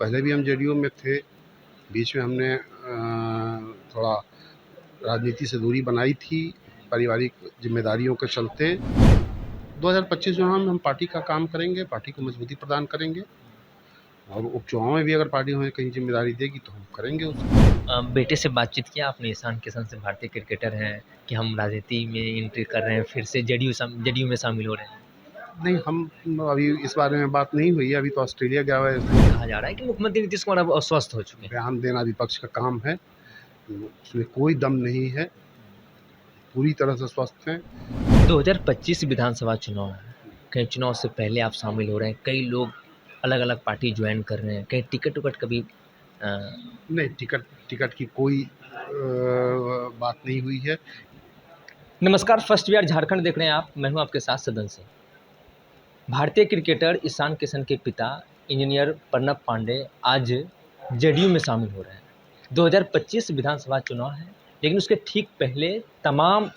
पहले भी हम जेडीयू में थे, बीच में हमने थोड़ा राजनीति से दूरी बनाई थी, पारिवारिक जिम्मेदारियों के चलते। 2025 चुनाव में हम पार्टी का काम करेंगे, पार्टी को मजबूती प्रदान करेंगे और उपचुनाव में भी अगर पार्टी हमें कहीं जिम्मेदारी देगी तो हम करेंगे उसको। बेटे से बातचीत किया आपने? ईशान किशन से, भारतीय क्रिकेटर हैं, कि हम राजनीति में एंट्री कर रहे हैं, फिर से जेडीयू में शामिल हो रहे हैं। नहीं, हम अभी इस बारे में बात नहीं हुई है, अभी तो ऑस्ट्रेलिया गया हुआ है, इसलिए कहा जा रहा है कि मुख्यमंत्री नीतीश कुमार अब अस्वस्थ हो चुके हैं। बयान देना विपक्ष का काम है, उसमें कोई दम नहीं है, पूरी तरह से स्वस्थ हैं। 2025 विधानसभा चुनाव है, कहीं चुनाव से पहले आप शामिल हो रहे हैं, कई लोग अलग अलग पार्टी ज्वाइन कर रहे हैं, कहीं टिकट उकट कभी नहीं, टिकट की कोई बात नहीं हुई है। नमस्कार, फर्स्ट वीआर झारखंड देख रहे हैं आप, मैं हूं आपके साथ सदन से। भारतीय क्रिकेटर ईशान किशन के पिता इंजीनियर प्रणब पांडे आज जेडीयू में शामिल हो रहे हैं। 2025 विधानसभा चुनाव है, लेकिन उसके ठीक पहले तमाम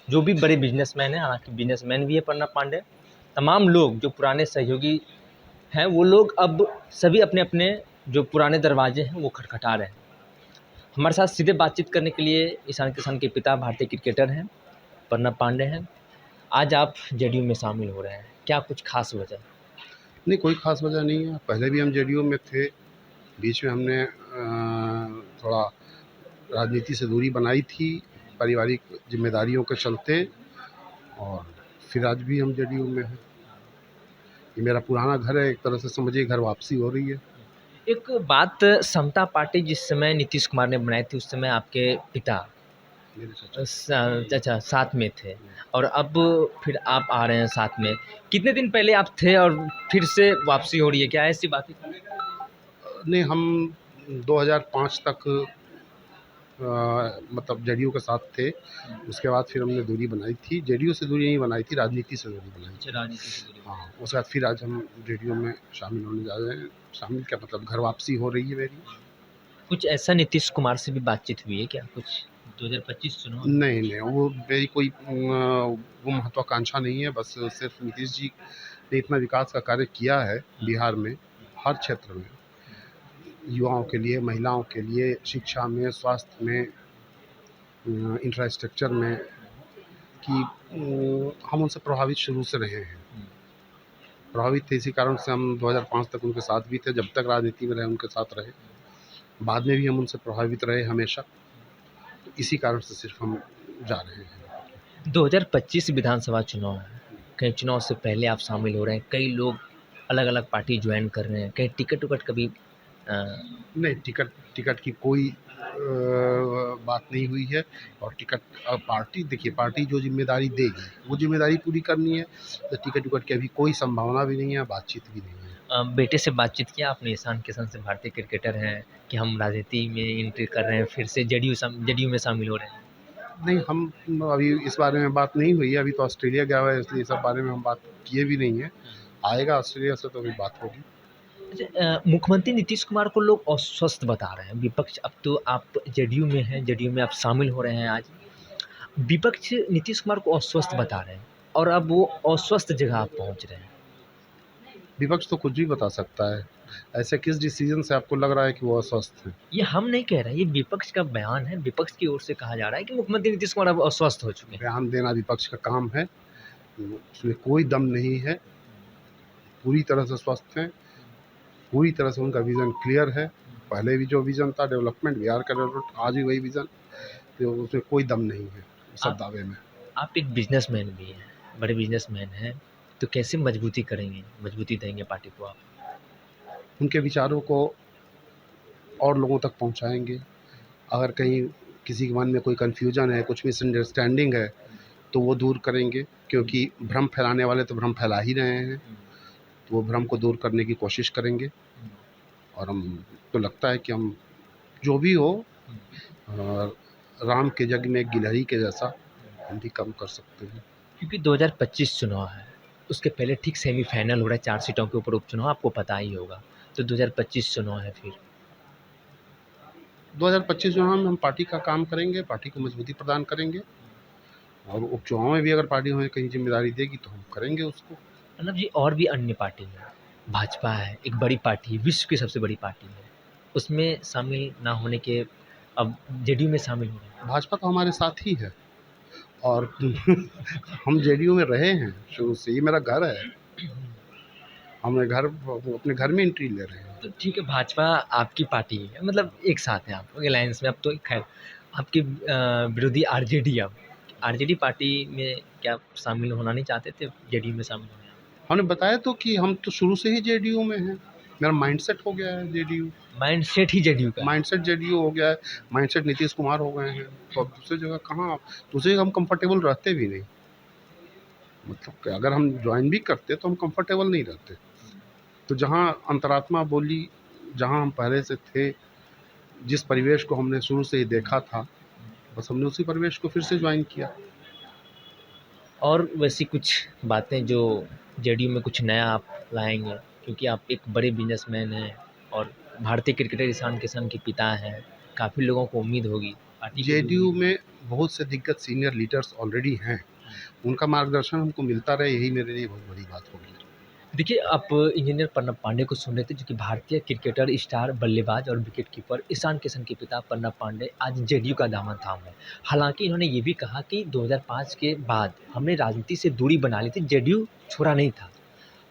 जो भी बड़े बिजनेसमैन हैं, हालांकि बिजनेसमैन भी है प्रणब पांडे, तमाम लोग जो पुराने सहयोगी हैं वो लोग अब सभी अपने अपने जो पुराने दरवाजे हैं वो खटखटा रहे हैं। हमारे साथ सीधे बातचीत करने के लिए ईशान किशन के पिता भारतीय क्रिकेटर हैं, प्रणब पांडे हैं। आज आप जेडीयू में शामिल हो रहे हैं, क्या कुछ खास वजह? नहीं, कोई ख़ास वजह नहीं है, पहले भी हम जेडीयू में थे, बीच में हमने थोड़ा राजनीति से दूरी बनाई थी, पारिवारिक जिम्मेदारियों के चलते और फिर आज भी हम जेडीयू में हैं। ये मेरा पुराना घर है, एक तरह से समझिए घर वापसी हो रही है। एक बात, समता पार्टी जिस समय नीतीश कुमार ने बनाई थी उस समय आपके पिता मेरे चाचा अच्छा साथ में थे, और अब फिर आप आ रहे हैं साथ में। कितने दिन पहले आप थे और फिर से वापसी हो रही है, क्या ऐसी बात है? नहीं, हम 2005 तक मतलब जेडीयू के साथ थे, उसके बाद फिर हमने दूरी बनाई थी, जेडीयू से दूरी नहीं बनाई थी, राजनीति से दूरी बनाई थी। राजनीति से दूरी। हाँ, उसके बाद फिर आज हम जेडीयू में शामिल होने जा रहे हैं। शामिल क्या मतलब, घर वापसी हो रही है मेरी। कुछ ऐसा नीतीश कुमार से भी बातचीत हुई है क्या कुछ 2025 चुनाव? नहीं, नहीं, वो मेरी कोई वो महत्वाकांक्षा नहीं है, बस सिर्फ नीतीश जी ने इतना विकास का कार्य किया है बिहार में, हर क्षेत्र में, युवाओं के लिए, महिलाओं के लिए, शिक्षा में, स्वास्थ्य में, इंफ्रास्ट्रक्चर में, कि हम उनसे प्रभावित शुरू से रहे हैं। प्रभावित थे, इसी कारण से हम 2005 तक उनके साथ भी थे, जब तक राजनीति में रहे उनके साथ रहे, बाद में भी हम उनसे प्रभावित रहे हमेशा, तो इसी कारण से सिर्फ हम जा रहे हैं। 2025 विधानसभा चुनाव है, कहीं चुनाव से पहले आप शामिल हो रहे हैं, कई लोग अलग अलग पार्टी ज्वाइन कर रहे हैं, कहीं टिकट उकट कभी नहीं, टिकट की कोई बात नहीं हुई है और टिकट पार्टी, देखिए पार्टी जो जिम्मेदारी देगी वो जिम्मेदारी पूरी करनी है, तो टिकट उकट की अभी कोई संभावना भी नहीं है, बातचीत भी नहीं है। बेटे से बातचीत किया आपने? ईशान किशन से, भारतीय क्रिकेटर हैं, कि हम राजनीति में एंट्री कर रहे हैं, फिर से जेडीयू में शामिल हो रहे हैं। नहीं, हम अभी इस बारे में बात नहीं हुई है, अभी तो ऑस्ट्रेलिया गया हुआ है, इसलिए इस सब बारे में हम बात किए भी नहीं है। आएगा ऑस्ट्रेलिया से तो अभी बात होगी। अच्छा, मुख्यमंत्री नीतीश कुमार को लोग अस्वस्थ बता रहे हैं, विपक्ष। अब तो आप जेडीयू में हैं, जेडीयू में आप शामिल हो रहे हैं आज। विपक्ष नीतीश कुमार को अस्वस्थ बता रहे हैं और अब वो अस्वस्थ जगह आप पहुंच रहे हैं। विपक्ष तो कुछ भी बता सकता है, ऐसे किस डिसीजन से आपको लग रहा है कि वो अस्वस्थ है? ये हम नहीं कह रहे हैं, ये विपक्ष का बयान है। विपक्ष की ओर से कहा जा रहा है कि मुख्यमंत्री नीतीश कुमार अब अस्वस्थ हो चुके हैं। बयान देना विपक्ष का काम है, उसमें कोई दम नहीं है, पूरी तरह से स्वस्थ हैं, पूरी तरह से उनका विज़न क्लियर है। पहले भी जो विज़न था डेवलपमेंट, बिहार का डेवलपमेंट, आज भी वही विज़न, तो उसमें कोई दम नहीं है सब दावे में। आप एक बिजनेसमैन भी हैं, बड़े बिजनेसमैन हैं, तो कैसे मजबूती करेंगे, मजबूती देंगे पार्टी को आप? उनके विचारों को और लोगों तक पहुंचाएंगे। अगर कहीं किसी के मन में कोई कन्फ्यूजन है, कुछ मिसअंडरस्टैंडिंग है, तो वो दूर करेंगे, क्योंकि भ्रम फैलाने वाले तो भ्रम फैला ही रहे हैं, तो वो भ्रम को दूर करने की कोशिश करेंगे। और हम तो लगता है कि हम जो भी हो, राम के यज्ञ में एक गिलहरी के जैसा हम भी कम कर सकते हैं। क्योंकि 2025 चुनाव है, उसके पहले ठीक सेमीफाइनल हो रहा है, 4 सीटों के ऊपर उपचुनाव, आपको पता ही होगा। तो 2025 चुनाव है, फिर 2025 चुनाव में हम पार्टी का काम करेंगे, पार्टी को मजबूती प्रदान करेंगे और उपचुनाव में भी अगर पार्टी हमें कहीं जिम्मेदारी देगी तो हम करेंगे उसको। मतलब जी, और भी अन्य पार्टी हैं, भाजपा है, एक बड़ी पार्टी है, विश्व की सबसे बड़ी पार्टी है, उसमें शामिल ना होने के अब जेडीयू में शामिल हो रहे हैं। भाजपा तो हमारे साथ ही है और हम जेडीयू में रहे हैं शुरू से, ये मेरा घर है, हमने घर अपने घर में एंट्री ले रहे हैं। तो ठीक है, भाजपा आपकी पार्टी है, मतलब एक साथ है आप लोग अलायंस में। अब तो खैर आपकी विरोधी आरजेडी, अब आरजेडी पार्टी में क्या शामिल होना नहीं चाहते थे, जेडीयू में शामिल होना? हमने बताया तो कि हम तो शुरू से ही जेडीयू में हैं, मेरा माइंडसेट हो गया है जेडीयू, माइंड सेट ही जेडीयू का है। माइंडसेट जेडीयू हो गया है, माइंडसेट नीतीश कुमार हो गए हैं, तो अब दूसरी जगह कहाँ, दूसरी जगह हम कंफर्टेबल रहते भी नहीं, मतलब कि अगर हम ज्वाइन भी करते तो हम कंफर्टेबल नहीं रहते। तो जहाँ अंतरात्मा बोली, जहाँ हम पहले से थे, जिस परिवेश को हमने शुरू से ही देखा था, बस हमने उसी परिवेश को फिर से ज्वाइन किया। और वैसी कुछ बातें जो जेडीयू में कुछ नया आप लाएंगे, क्योंकि आप एक बड़े बिजनेसमैन हैं और भारतीय क्रिकेटर ईशान किशन के पिता हैं, काफ़ी लोगों को उम्मीद होगी पार्टी को भी जेडीयू उम्मीद में बहुत से दिग्गज सीनियर लीडर्स ऑलरेडी हैं, उनका मार्गदर्शन हमको मिलता रहे, यही मेरे लिए बहुत बड़ी बात होगी। देखिए, आप इंजीनियर प्रणब पांडे को सुन रहे थे, जो कि भारतीय क्रिकेटर, स्टार बल्लेबाज और विकेट कीपर ईशान किशन के पिता प्रणब पांडे आज जेडीयू का दामन थाम रहे हैं। हालांकि इन्होंने ये भी कहा कि 2005 के बाद हमने राजनीति से दूरी बना ली थी, जेडीयू छोड़ा नहीं था,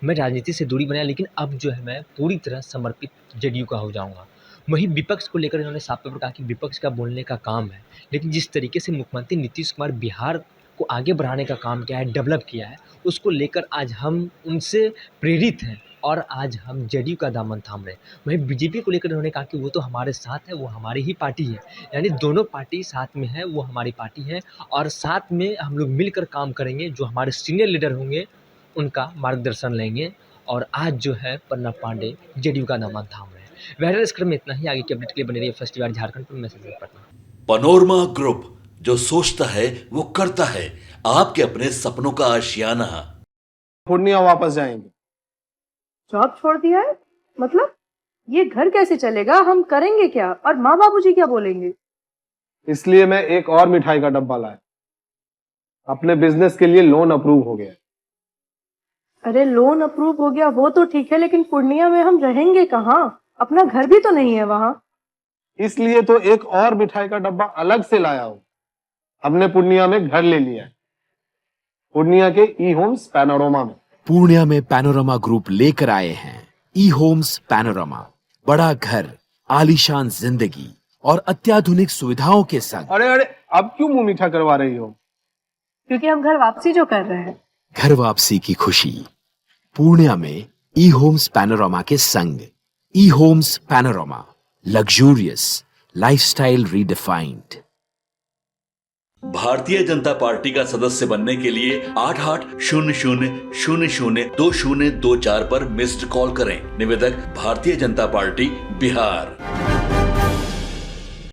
मैं राजनीति से दूरी बनाया, लेकिन अब जो है मैं पूरी तरह समर्पित जेडीयू का हो जाऊंगा। वहीं विपक्ष को लेकर इन्होंने साफ तौर पर कहा कि विपक्ष का बोलने का काम है, लेकिन जिस तरीके से मुख्यमंत्री नीतीश कुमार बिहार को आगे बढ़ाने का काम किया है, डेवलप किया है, उसको लेकर आज हम उनसे प्रेरित हैं और आज हम जेडीयू का दामन थाम रहे हैं। वहीं बीजेपी को लेकर उन्होंने कहा कि वो तो हमारे साथ है, वो हमारी ही पार्टी है, यानी दोनों पार्टी साथ में है, वो हमारी पार्टी है और साथ में हम लोग मिलकर काम करेंगे, जो हमारे सीनियर लीडर होंगे उनका मार्गदर्शन लेंगे। और आज जो है प्रणब पांडे जेडीयू का दामन थाम रहे हैं। बहरहाल इस क्रम में इतना ही, आगे के अपडेट के लिए बने रहिए फर्स्ट बार झारखंड पर। मैसेज पढ़ना। पनोरमा ग्रुप, जो सोचता है वो करता है, आपके अपने सपनों का आशियाना। पूर्णिया वापस जाएंगे। जॉब छोड़ दिया है? मतलब ये घर कैसे चलेगा? हम करेंगे क्या? और माँ बाबूजी क्या बोलेंगे? इसलिए मैं एक और मिठाई का डब्बा लाया, अपने बिजनेस के लिए लोन अप्रूव हो गया। अरे लोन अप्रूव हो गया वो तो ठीक है, लेकिन पूर्णिया में हम रहेंगे कहाँ? अपना घर भी तो नहीं है वहाँ। इसलिए तो एक और मिठाई का डब्बा अलग से लाया हूं। हमने पूर्णिया में घर ले लिया है, पूर्णिया के ई होम्स पैनोरमा में। पूर्णिया में पैनोरमा ग्रुप लेकर आए हैं ई होम्स पैनोरमा, बड़ा घर, आलीशान जिंदगी और अत्याधुनिक सुविधाओं के संग। अरे अरे, अब क्यों मुंह मीठा करवा रही हो? क्योंकि हम घर वापसी जो कर रहे हैं। घर वापसी की खुशी पूर्णिया में ई होम्स पैनोरमा के संग। E Homes Panorama, luxurious lifestyle redefined. Bharatiya Janata party का सदस्य बनने के लिए 8800002024 पर मिस्ड कॉल करें। निवेदक, भारतीय जनता पार्टी, बिहार।